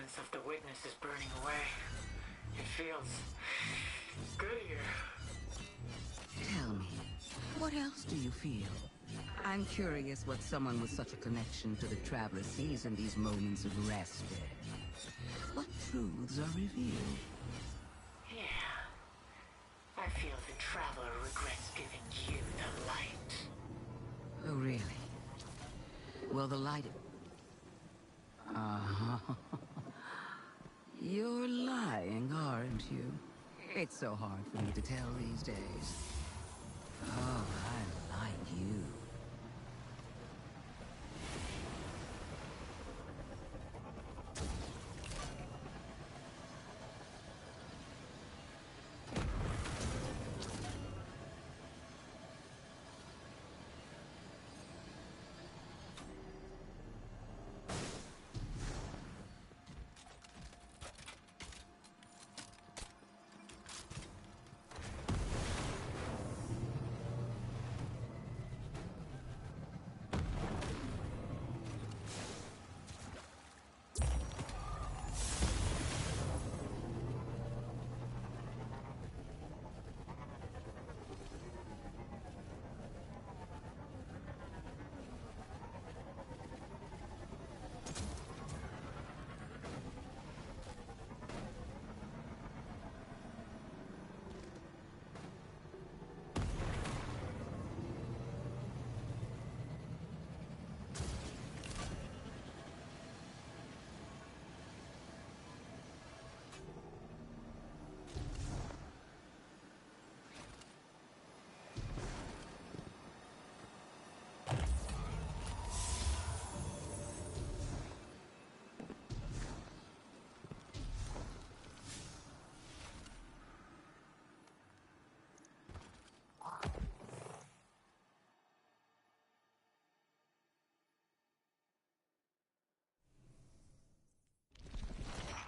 influence of the witness is burning away. It feels good here. Tell me, what else do you feel? I'm curious what someone with such a connection to the Traveler sees in these moments of rest. What truths are revealed? Yeah. I feel the Traveler regrets giving you the light. Oh, really? Well, the light... Uh-huh. You're lying, aren't you? It's so hard for me to tell these days. Oh, I like you.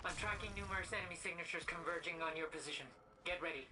I'm tracking numerous enemy signatures converging on your position. Get ready.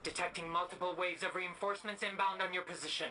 Detecting multiple waves of reinforcements inbound on your position.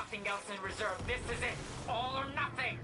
nothing else in reserve. This is it. All or nothing.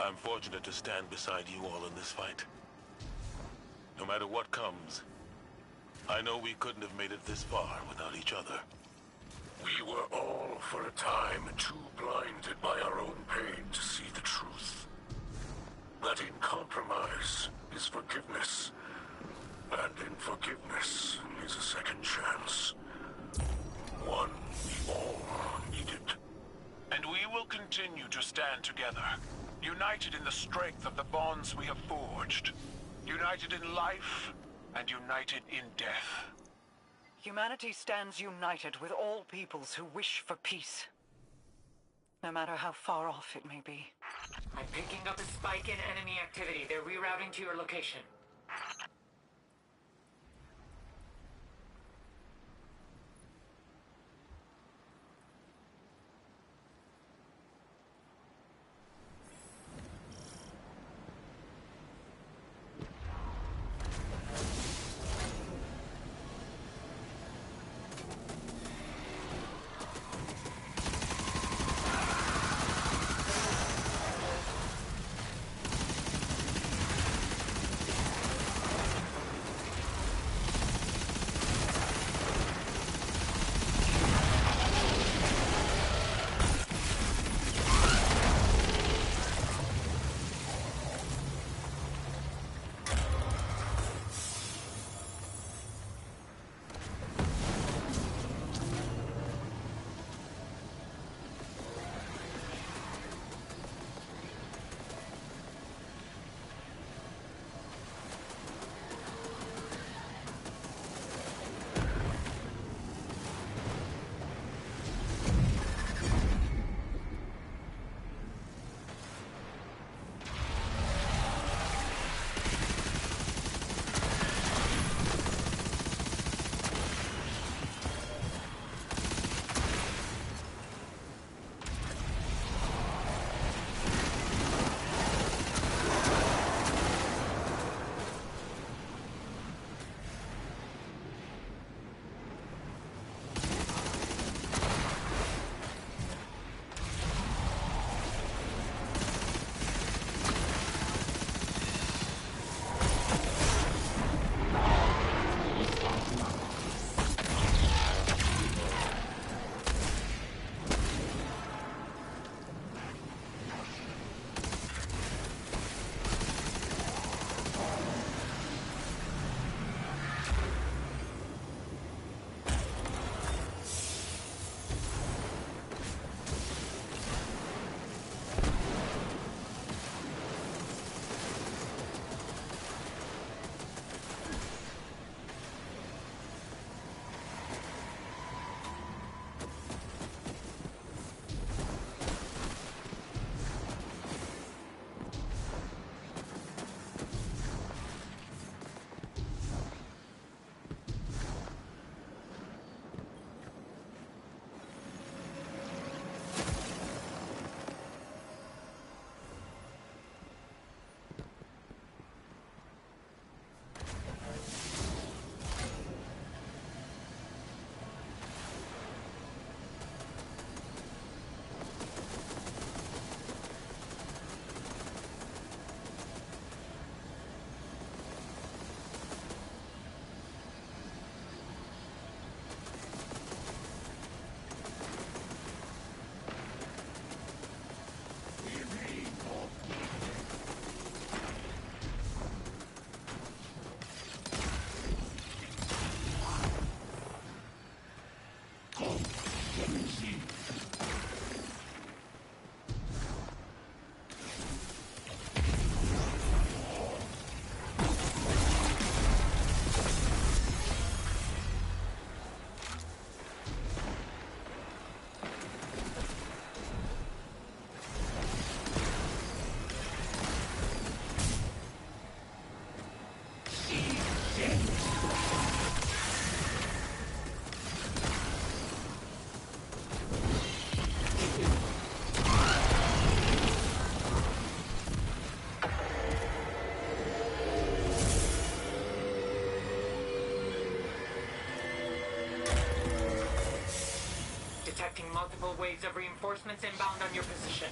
I'm fortunate to stand beside you all in this fight. No matter what comes, I know we couldn't have made it this far without each other. We were all, for a time, too blinded by our own pain to see the truth. That in compromise is forgiveness, and in forgiveness is a second chance. One we all needed. And we will continue to stand together, united in the strength of the bonds we have forged, united in life and united in death. Humanity stands united with all peoples who wish for peace, no matter how far off it may be. I'm picking up a spike in enemy activity. They're rerouting to your location. Detecting multiple waves of reinforcements inbound on your position.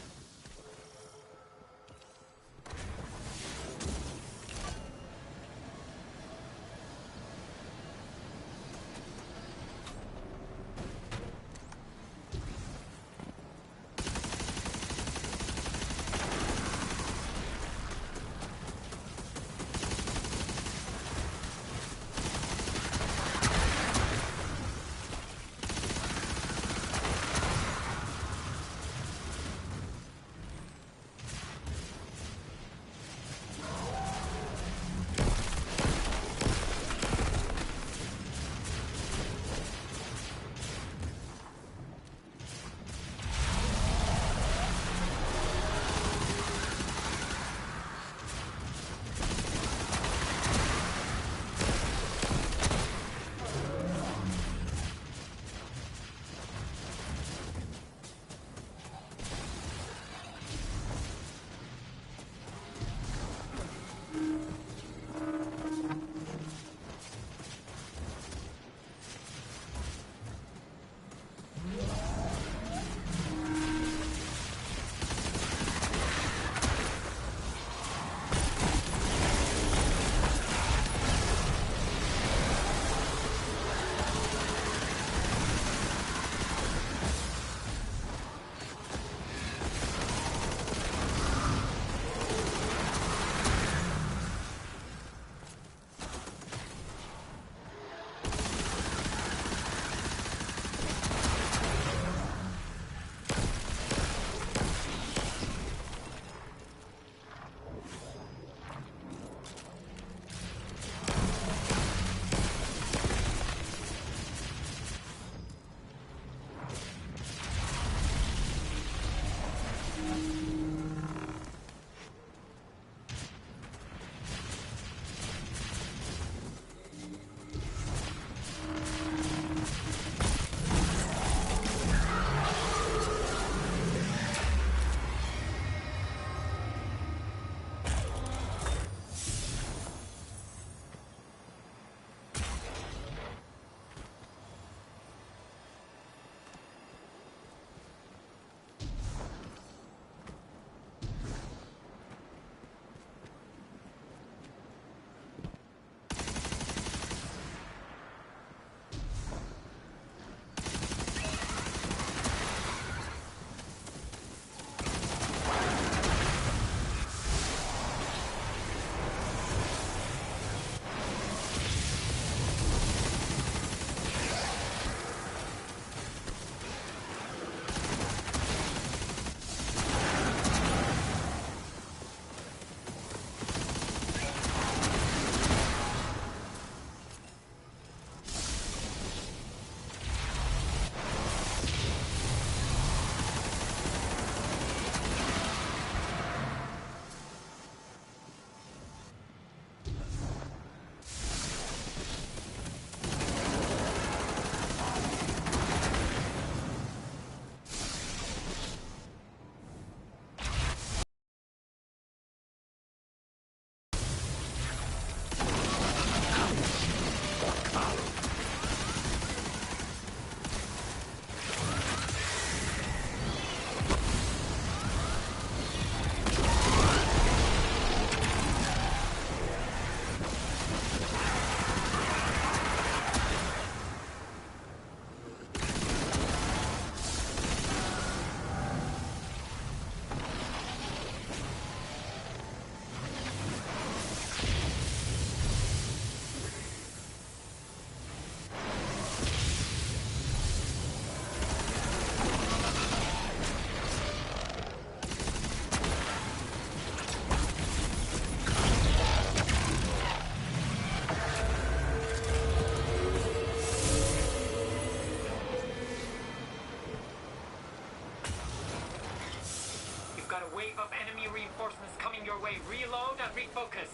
Wave of enemy reinforcements coming your way. Reload and refocus.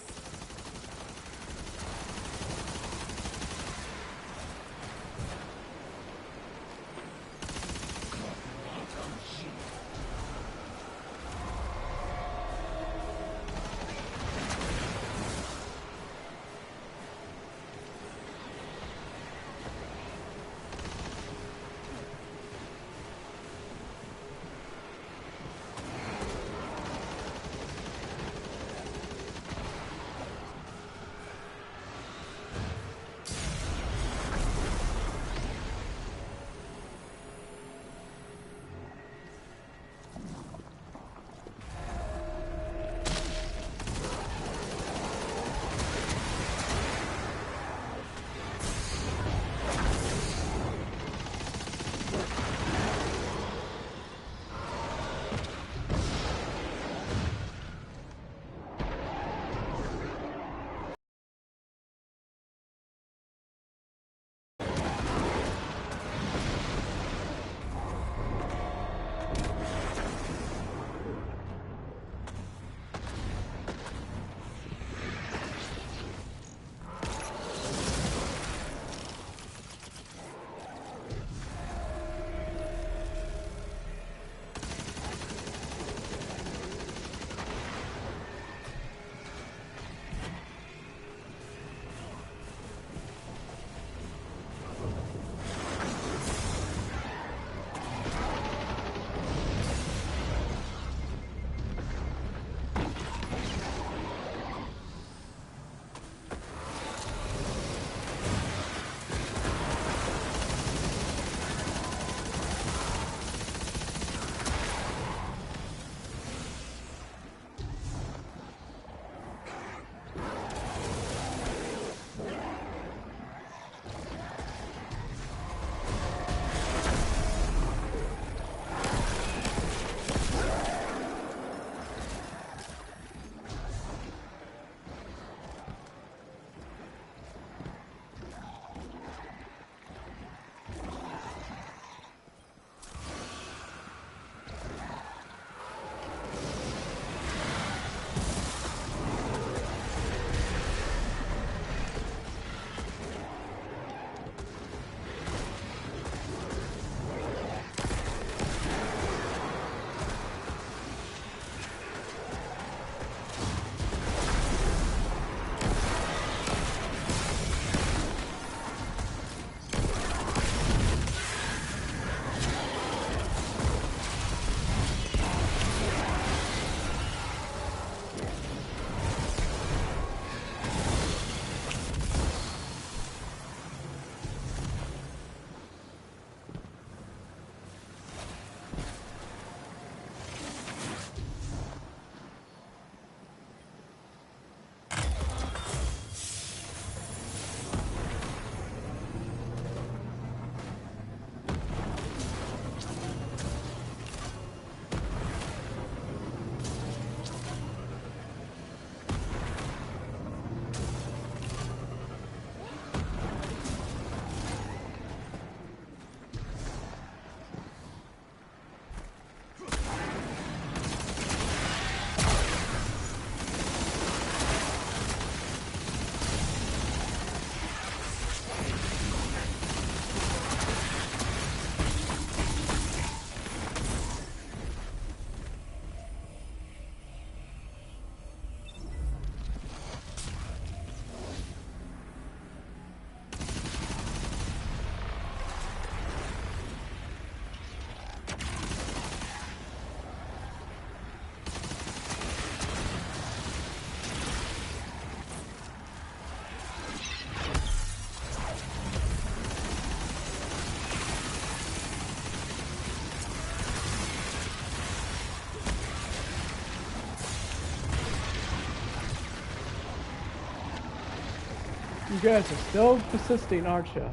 You guys are still persisting, aren't you?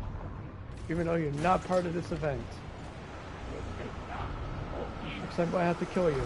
Even though you're not part of this event. Looks like I have to kill you.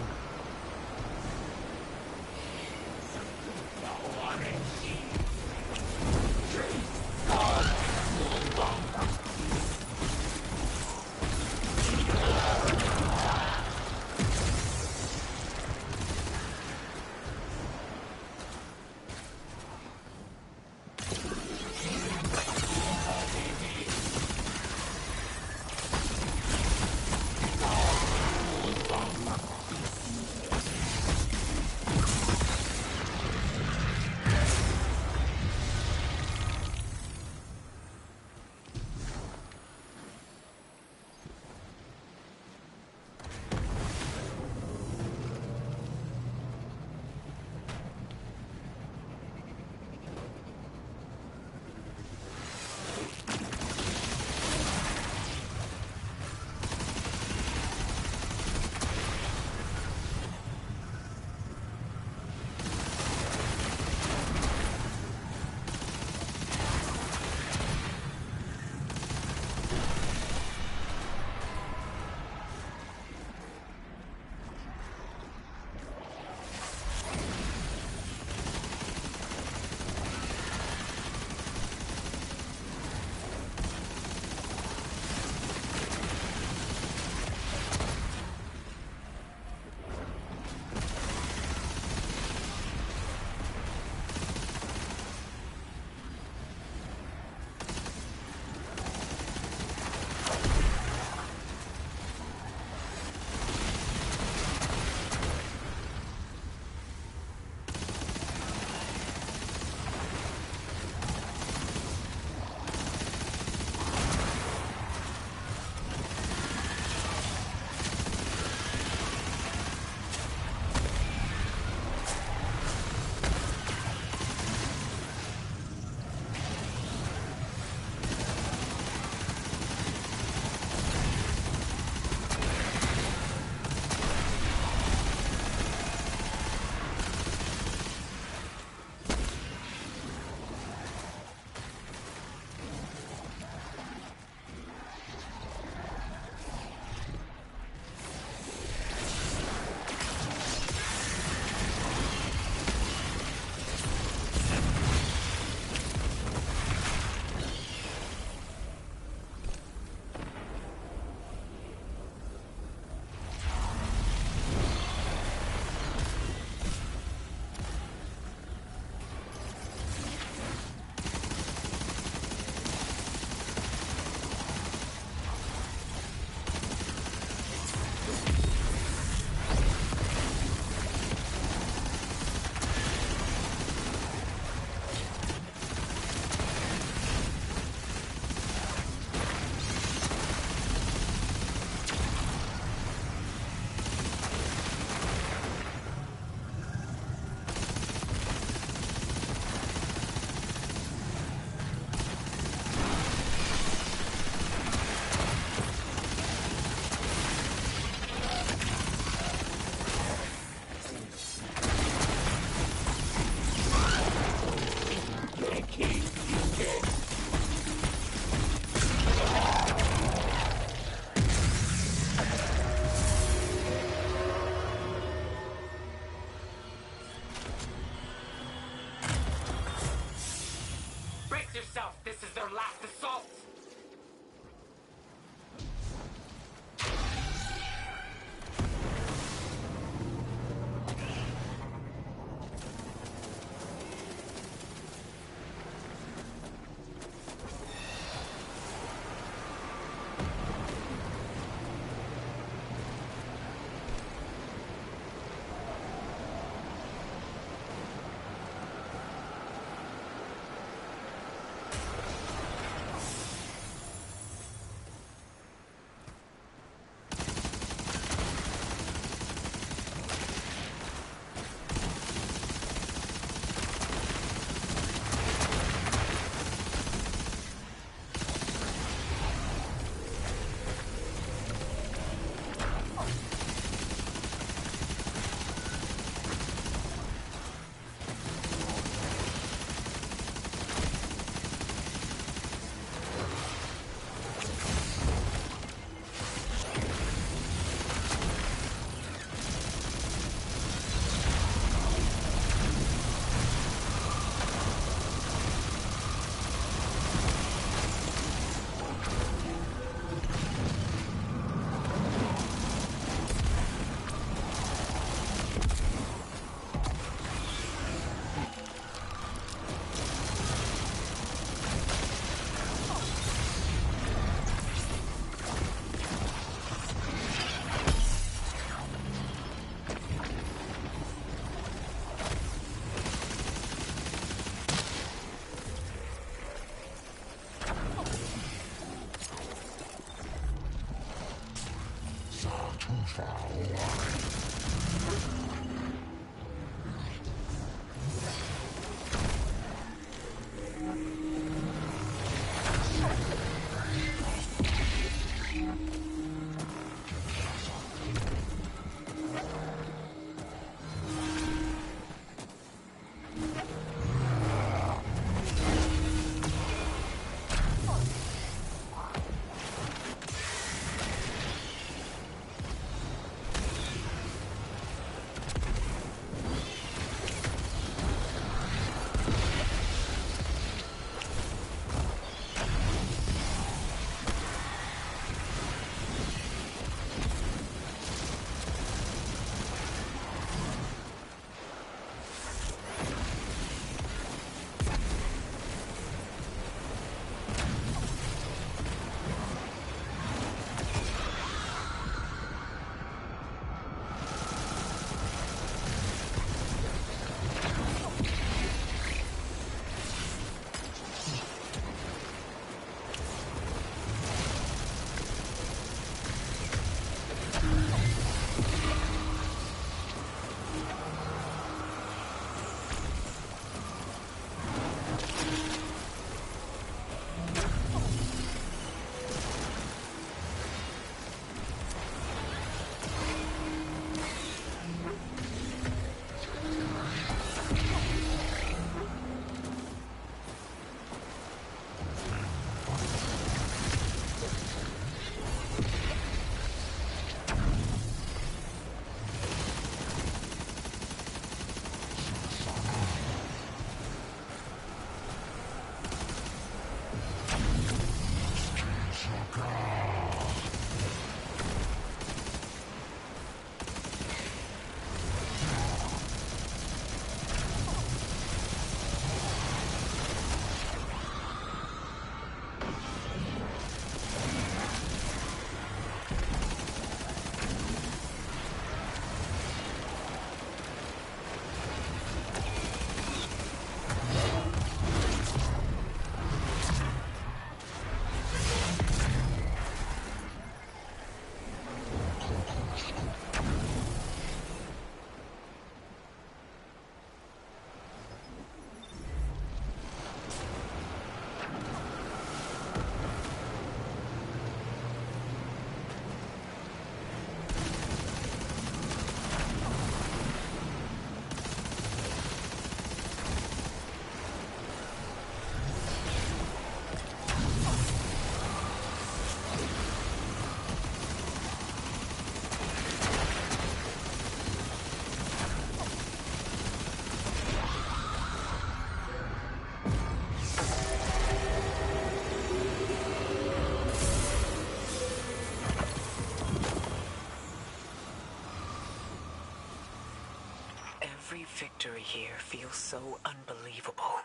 Every victory here feels so unbelievable.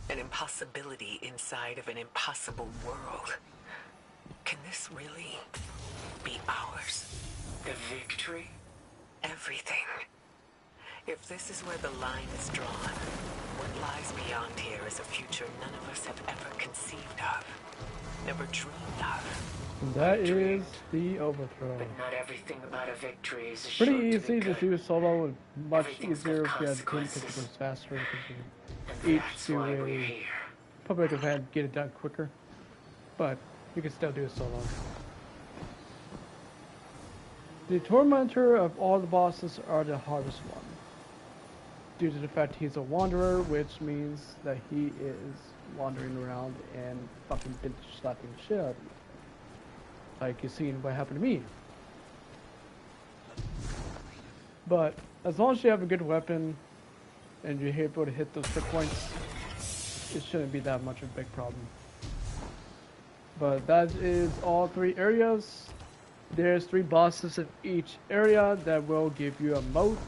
An impossibility inside of an impossible world. Can this really be ours? The victory? Everything. If this is where the line is drawn, what lies beyond here is a future none of us have ever conceived of, never dreamed of. That is the Overthrow. But not everything about a victory is Pretty assured to easy be to good. do solo, and much Everything's easier got if you had the team because it consequences. goes faster because And you each that's do why we're a here. public event, get it done quicker. But you can still do it solo. The Tormentor of all the bosses are the hardest one, due to the fact he's a wanderer, which means that he is wandering around and fucking bitch slapping the shit out of you. Like you've seen what happened to me. But as long as you have a good weapon and you're able to hit those trip points, it shouldn't be that much of a big problem. But that is all 3 areas. There's 3 bosses in each area that will give you a moat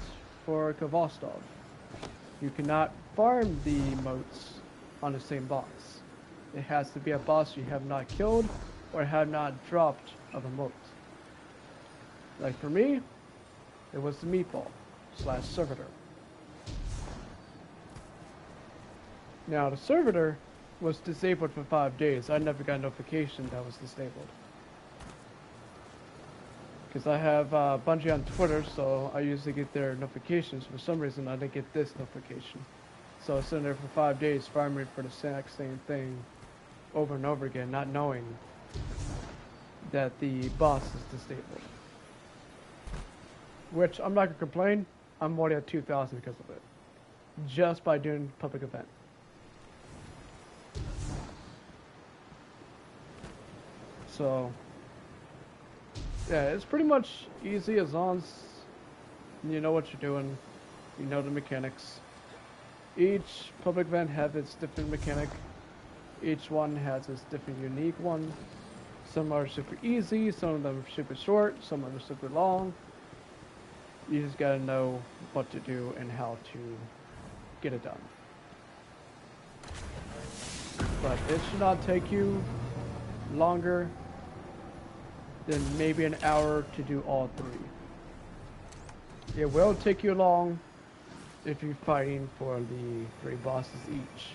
for Kvostov. You cannot farm the moats on the same boss. It has to be a boss you have not killed or have not dropped of a moat. Like for me, it was the meatball / servitor. Now the servitor was disabled for 5 days. I never got a notification that was disabled. Because I have Bungie on Twitter, so I usually get their notifications. For some reason, I didn't get this notification. So I was sitting there for 5 days farming for the exact same thing over and over again, not knowing that the boss is disabled. Which, I'm not going to complain, I'm already at 2,000 because of it. Just by doing public event. So, yeah, it's pretty much easy as long as you know what you're doing, you know the mechanics. Each public event has its different mechanic. Each one has its different unique one. Some are super easy, some of them are super short, some of them are super long. You just gotta know what to do and how to get it done. But it should not take you longer than maybe an hour to do all three. It will take you long if you're fighting for the 3 bosses each.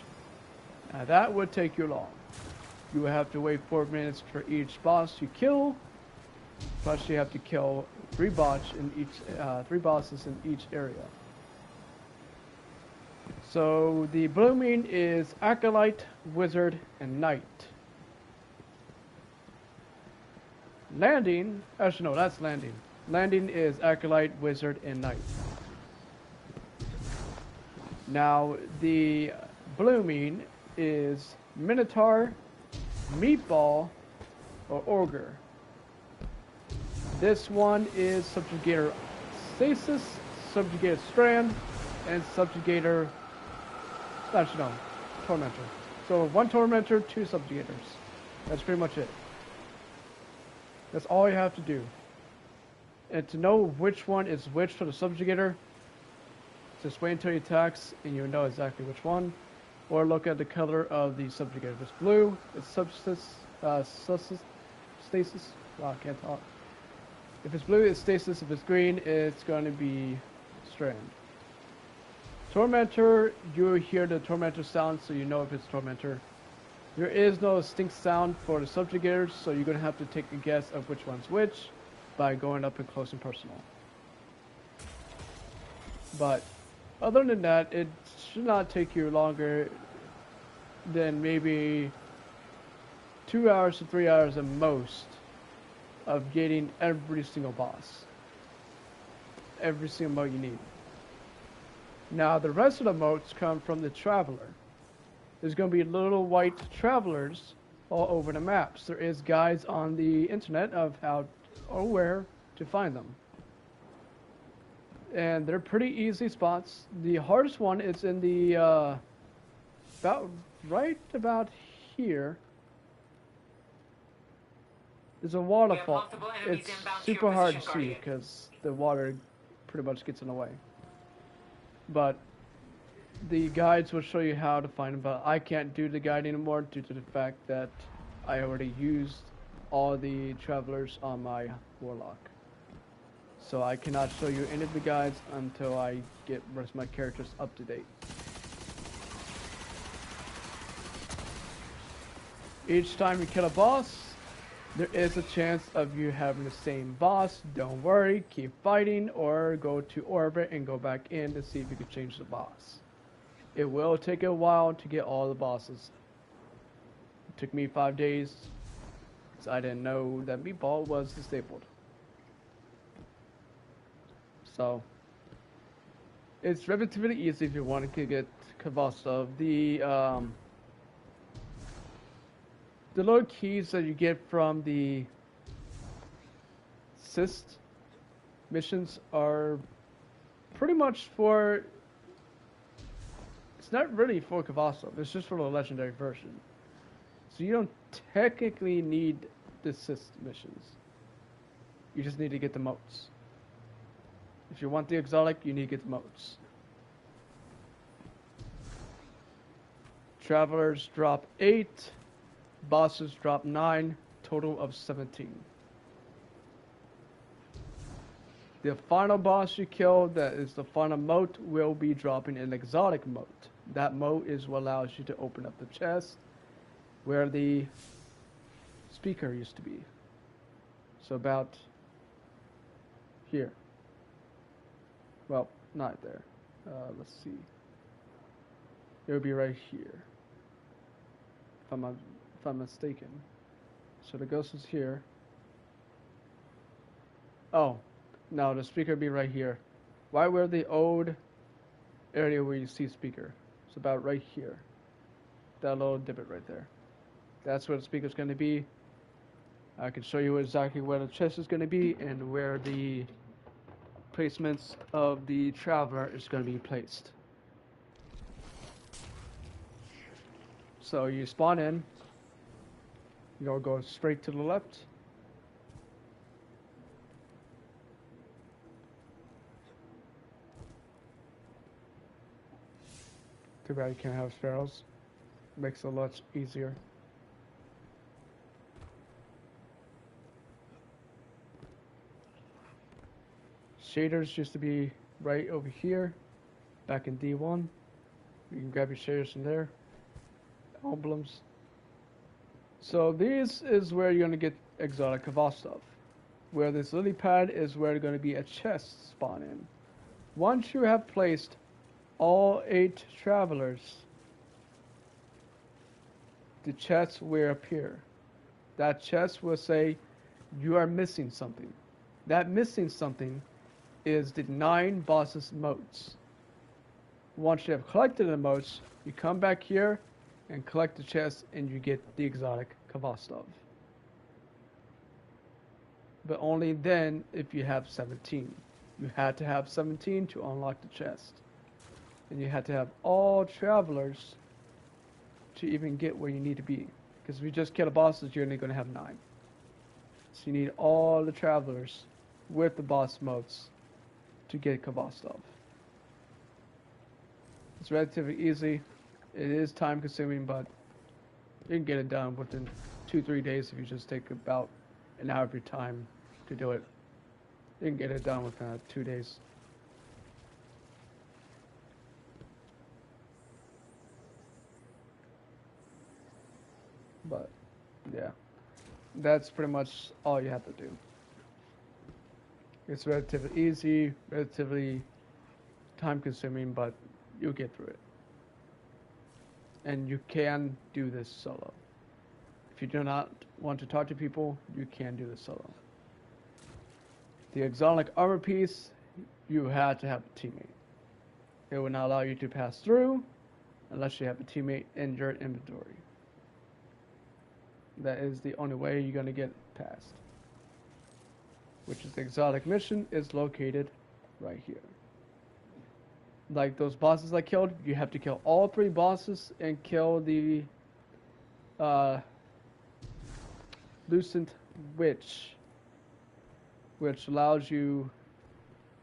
Now that would take you long. You will have to wait 4 minutes for each boss you kill. Plus you have to kill 3 bosses in each area. So the blooming is Acolyte, Wizard, and Knight. Landing, actually no, that's Landing. Landing is Acolyte, Wizard, and Knight. Now the blooming is Minotaur, Meatball, or Ogre. This one is Subjugator Stasis, Subjugator Strand, and Subjugator... Actually no, Tormentor. So 1 Tormentor, 2 Subjugators. That's pretty much it. That's all you have to do. And to know which one is which for the Subjugator, just wait until he attacks and you'll know exactly which one. Or look at the color of the Subjugator. If it's blue, it's Stasis. Wow, I can't talk. If it's blue, it's Stasis. If it's green, it's going to be Strand. Tormentor, you hear the Tormentor sound, so you know if it's Tormentor. There is no distinct sound for the Subjugators, so you're going to have to take a guess of which one's which by going up and close and personal. But other than that, it should not take you longer than maybe 2 hours to 3 hours at most of getting every single boss. Every single mote you need. Now the rest of the motes come from the Traveler. There's going to be little white travelers all over the maps. There is guides on the internet of how or where to find them. And they're pretty easy spots. The hardest one is in the right about here. There's a waterfall. It's super hard to see because the water pretty much gets in the way. But the guides will show you how to find them, but I can't do the guide anymore due to the fact that I already used all the travelers on my Warlock. So I cannot show you any of the guides until I get the rest of my characters up to date. Each time you kill a boss, there is a chance of you having the same boss. Don't worry, keep fighting or go to orbit and go back in to see if you can change the boss. It will take a while to get all the bosses. It took me 5 days because I didn't know that Meatball was disabled. So it's relatively easy if you want to get Kvastov. The little keys that you get from the Cyst missions are pretty much for... It's not really for Kvastov, it's just for the legendary version. So you don't technically need the Cyst missions. You just need to get the motes. If you want the exotic, you need to get the motes. Travelers drop 8. Bosses drop 9, total of 17. The final boss you kill, that is the final mote, will be dropping an exotic mote. That mote is what allows you to open up the chest where the speaker used to be. So about here. Well, not there. Let's see. It would be right here, if I'm mistaken. So the ghost is here. Oh, no, the speaker would be right here. Right where the old area where you see speaker. It's about right here. That little divot right there. That's where the speaker's going to be. I can show you exactly where the chest is going to be and where the placements of the traveler is going to be placed. So you spawn in. You'll go straight to the left. Too bad you can't have sparrows. Makes it a lot easier. Shaders used to be right over here, back in D1. You can grab your shaders from there. Emblems. So these is where you're going to get exotic Kvostov. Where this lily pad is where there's going to be a chest spawn in. Once you have placed all 8 travelers, the chest will appear. That chest will say you are missing something. That missing something is the 9 bosses motes. Once you have collected the motes, you come back here and collect the chest and you get the exotic Kvostov. But only then if you have 17. You had to have 17 to unlock the chest. And you had to have all travelers to even get where you need to be. Because if you just kill the bosses, you're only going to have 9. So you need all the travelers with the boss modes to get Kvostov. It's relatively easy. It is time consuming, but you can get it done within 2-3 days if you just take about an hour of your time to do it. You can get it done within 2 days. But yeah, that's pretty much all you have to do. It's relatively easy, relatively time consuming, but you'll get through it. And you can do this solo. If you do not want to talk to people, you can do this solo. The exotic armor piece, you had to have a teammate. It will not allow you to pass through unless you have a teammate in your inventory. That is the only way you're going to get past. Which is the exotic mission is located right here. Like those bosses I killed, you have to kill all 3 bosses and kill the Lucent Witch, which allows you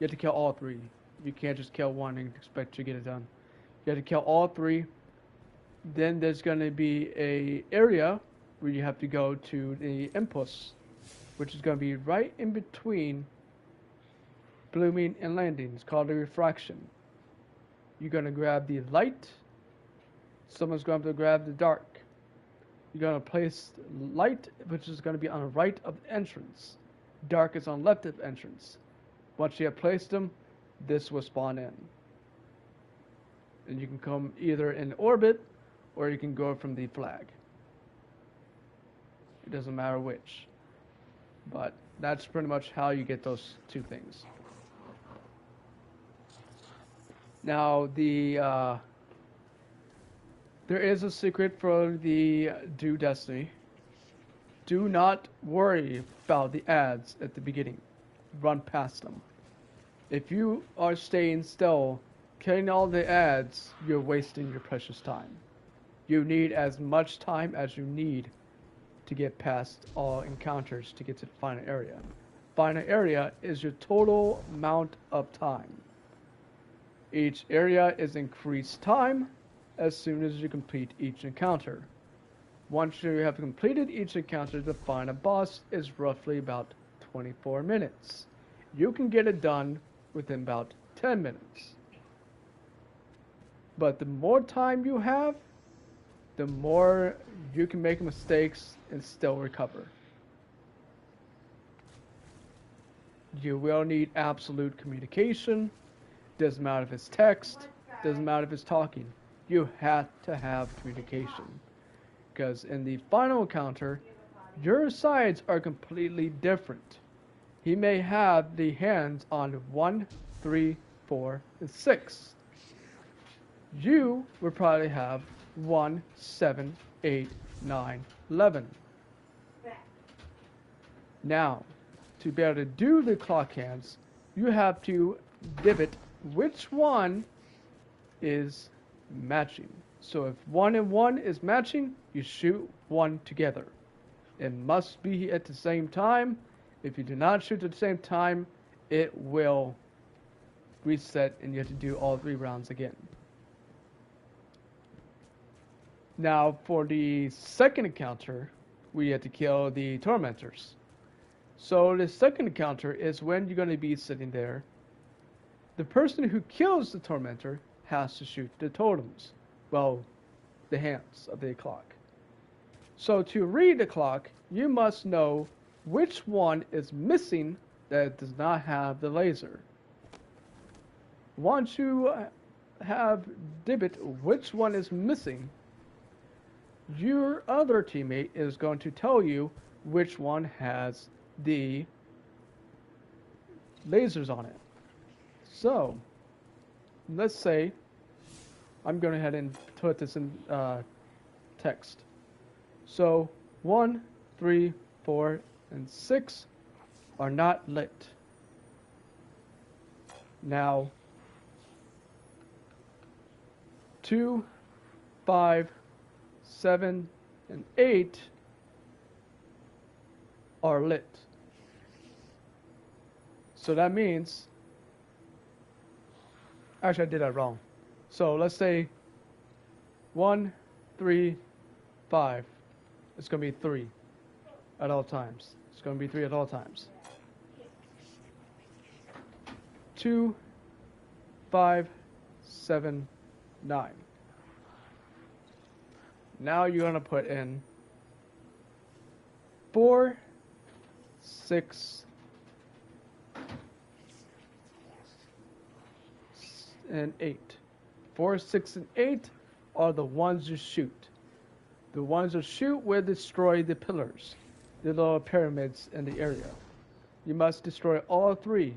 have to kill all 3. You can't just kill one and expect to get it done. You have to kill all 3. Then there's going to be a area where you have to go to the Impulse, which is going to be right in between Blooming and Landing. It's called the Refraction. You're going to grab the light. Someone's going to grab the dark. You're going to place light, which is going to be on the right of the entrance. Dark is on left of the entrance. Once you have placed them, this will spawn in. And you can come either in orbit, or you can go from the flag. It doesn't matter which. But that's pretty much how you get those 2 things. Now, there is a secret for the Do Destiny. Do not worry about the ads at the beginning. Run past them. If you are staying still, killing all the ads, you're wasting your precious time. You need as much time as you need to get past all encounters to get to the final area. Final area is your total amount of time. Each area is increased time as soon as you complete each encounter. Once you have completed each encounter, the final boss is roughly about 24 minutes. You can get it done within about 10 minutes. But the more time you have, the more you can make mistakes and still recover. you will need absolute communication. Doesn't matter if it's text, doesn't matter if it's talking. You have to have communication. Because in the final encounter, your sides are completely different. He may have the hands on 1, 3, 4, and 6. You would probably have 1, 7, 8, 9, 11. Now, to be able to do the clock hands, you have to divot which one is matching. So if 1 and 1 is matching, you shoot 1 together. It must be at the same time. If you do not shoot at the same time, it will reset and you have to do all 3 rounds again. Now for the second encounter, we have to kill the tormentors. So the second encounter is when you're going to be sitting there. The person who kills the tormentor has to shoot the totems. Well, the hands of the clock. So to read the clock, you must know which one is missing that does not have the laser. Once you have divot which one is missing, your other teammate is going to tell you which one has the lasers on it. So, let's say, I'm going to head and put this in text. So, 1, 3, 4, and 6 are not lit. Now, 2, 5, 7, and 8 are lit. So that means, actually I did that wrong. So let's say 1, 3, 5. It's going to be 3 at all times. It's going to be 3 at all times. 2, 5, 7, 9. Now you're going to put in 4, 6, and 8. 4, 6, and 8 are the ones you shoot. The ones you shoot will destroy the pillars, the little pyramids in the area. You must destroy all 3.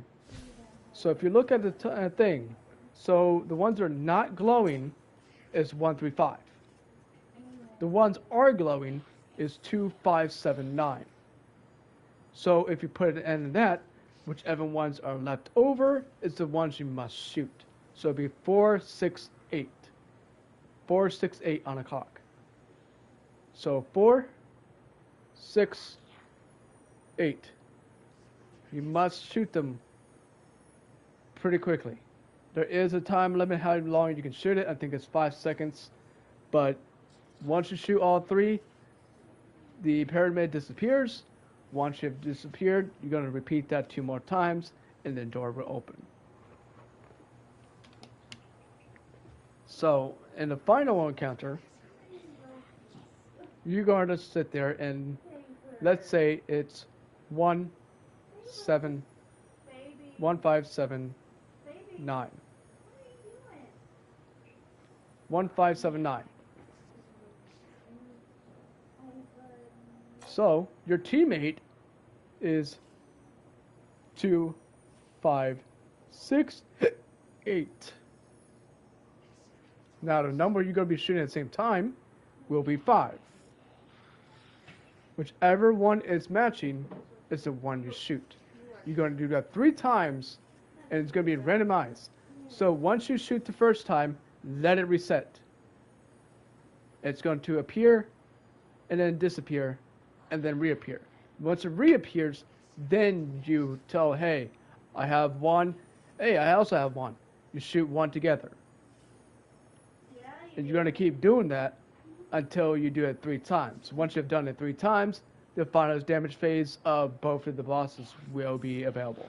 So if you look at the thing, so the ones that are not glowing is 1, 3, 5. The ones are glowing is 2, 5, 7, 9. So if you put an end in that, whichever ones are left over is the ones you must shoot. So it'd be 4, 6, 8. 4, 6, 8 on a clock. So 4, 6, 8. You must shoot them pretty quickly. There is a time limit how long you can shoot it. I think it's 5 seconds. But once you shoot all 3, the pyramid disappears. Once you've disappeared, you're going to repeat that 2 more times, and the door will open. So, in the final encounter, you're going to sit there and, let's say it's 1, 7, 1, 5, 7, 9. 1, 5, 7, 9. So, your teammate is 2, 5, 6, 8. Now, the number you're going to be shooting at the same time will be 5. Whichever one is matching is the one you shoot. You're going to do that 3 times, and it's going to be randomized. So, once you shoot the first time, let it reset. It's going to appear, and then disappear, and then reappear. Once it reappears, then you tell, hey, I have 1. Hey, I also have 1. You shoot 1 together. And you're going to keep doing that until you do it 3 times. Once you've done it 3 times, the final damage phase of both of the bosses will be available.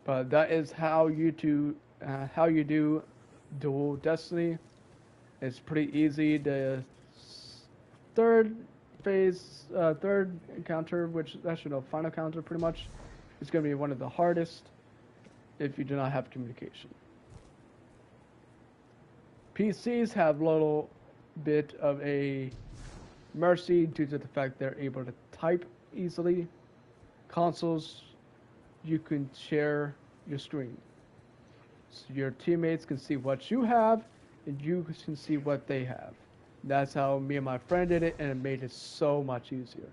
But that is how you do Dual Destiny. It's pretty easy. The third phase, third encounter, which is actually the final encounter pretty much, It's going to be one of the hardest if you do not have communication. PCs have a little bit of a mercy due to the fact they're able to type easily. Consoles, you can share your screen. So your teammates can see what you have, and you can see what they have. That's how me and my friend did it, and it made it so much easier.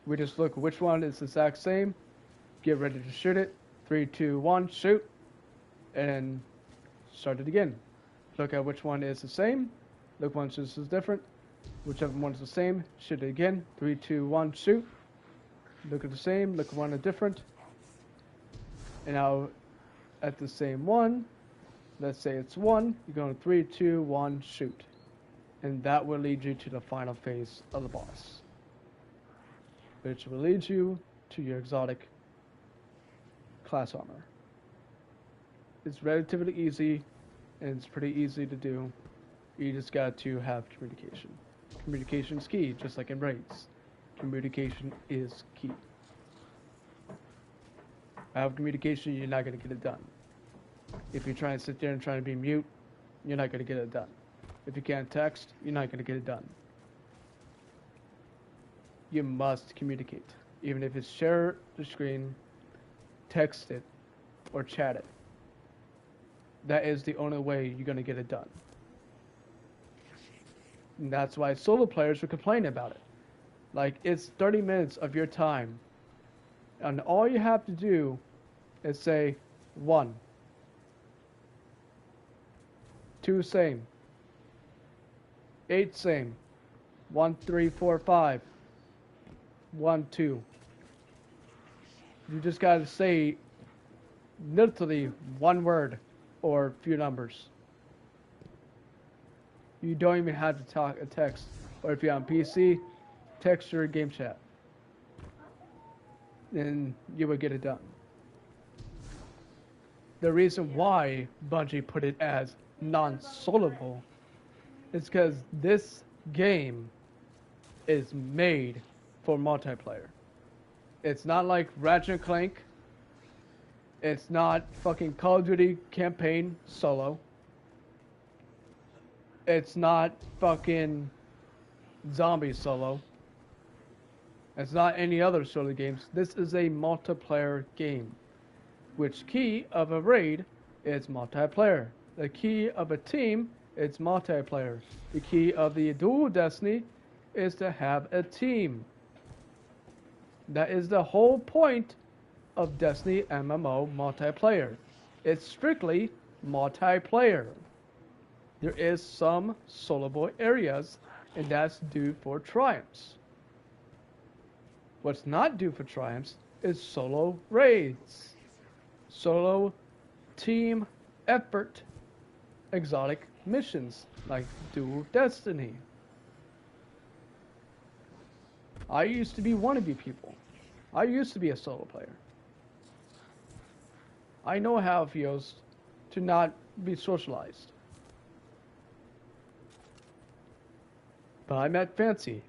We just look which one is the exact same, get ready to shoot it, 3, 2, 1, shoot, and start it again. Look at which one is the same, look which one is different, whichever one is the same, shoot it again, 3, 2, 1, shoot, look at the same, look at one is different, and now at the same one, let's say it's 1, you're going 3, 2, 1, shoot. And that will lead you to the final phase of the boss, which will lead you to your exotic class armor. It's relatively easy, and it's pretty easy to do. You just got to have communication. Communication is key, just like in raids. Communication is key. Without communication, you're not going to get it done. If you try and sit there and try to be mute, you're not going to get it done. If you can't text, you're not going to get it done. You must communicate. Even if it's share the screen, text it, or chat it. That is the only way you're going to get it done. And that's why solo players will complain about it. Like, it's 30 minutes of your time. And all you have to do is say, 1, 2 same, 8 same, 1, 3, 4, 5, 1, 2. You just gotta say literally one word or a few numbers. You don't even have to talk a text. Or if you're on PC, text your game chat. And you would get it done. The reason why Bungie put it as non-soloable is because this game is made for multiplayer. It's not like Ratchet & Clank. It's not fucking Call of Duty campaign solo. It's not fucking zombie solo. It's not any other solo games. This is a multiplayer game. Which key of a raid is multiplayer. The key of a team is multiplayer. The key of the dual Destiny is to have a team. That is the whole point of Destiny MMO multiplayer. It's strictly multiplayer. There is some soloable areas, and that's due for triumphs. What's not due for triumphs is solo raids. Solo team effort exotic missions like Dual Destiny. I used to be one of you people. I used to be a solo player. I know how it feels to not be socialized. But I met Fancy,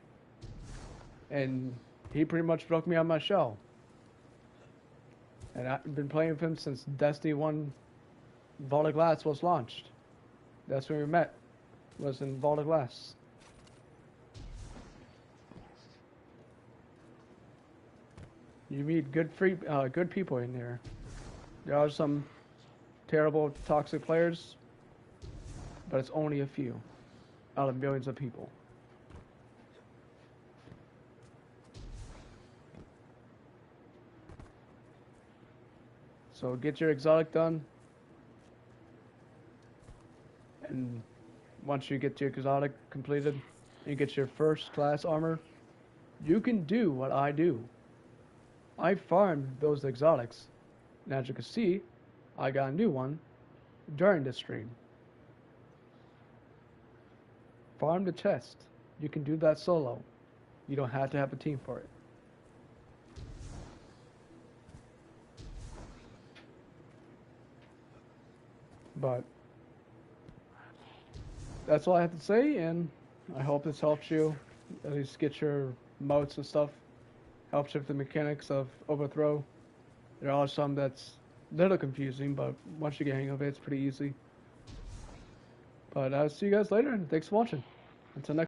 and he pretty much broke me on my shell. And I've been playing with him since Destiny 1 Vault of Glass was launched. That's where we met, was in Vault of Glass. You meet good people in there. There are some terrible, toxic players, but it's only a few out of millions of people. So get your exotic done, and once you get your exotic completed, you get your first class armor, you can do what I do. I farmed those exotics, and as you can see, I got a new one during this stream. Farm the chest. You can do that solo. You don't have to have a team for it. But that's all I have to say, and I hope this helps you at least get your moats and stuff helps with the mechanics of Overthrow. There are some that's a little confusing, but once you get the hang of it, it's pretty easy. But I'll see you guys later, and thanks for watching. Until next